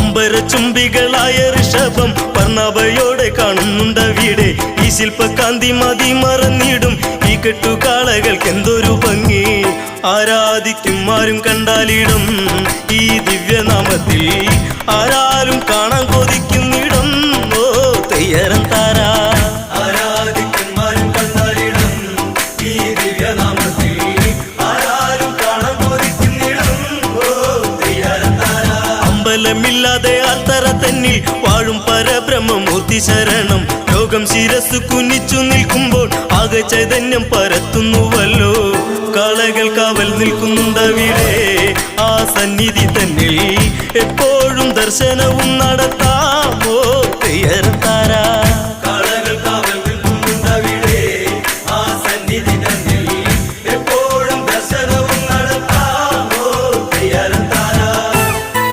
അമ്പരചുംബികളായ ഋഷഭം വർണ്ണഭയോടെ കാണുന്നുണ്ടവിടെ. ഈ ശില്പകാന്തി മതി മറന്നിടും ഈ കെട്ടുകാളകൾക്ക് എന്തൊരു ഭംഗി. ആരാധിക്കും ആരും കണ്ടാലിടും ഈ ദിവ്യനാമത്തിൽ, ആരാലും കാണാൻ കൊതിക്കുന്നിടും ഓ തെയ്യരം താര. അമ്പലമില്ലാതെ ആൽത്തറ തന്നിൽ വാഴും പരബ്രഹ്മമൂർത്തി ശരണം. ലോകം ശിരസ് കുനിച്ചു നിൽക്കുമ്പോൾ ആകെ ചൈതന്യം പരത്തുന്നുവല്ലോ. കാളകൾ കാവൽ നിൽക്കുന്നുണ്ടവിടെ ആ സന്നിധി തന്നിൽ, എപ്പോഴും ദർശനവും നടത്താമോ.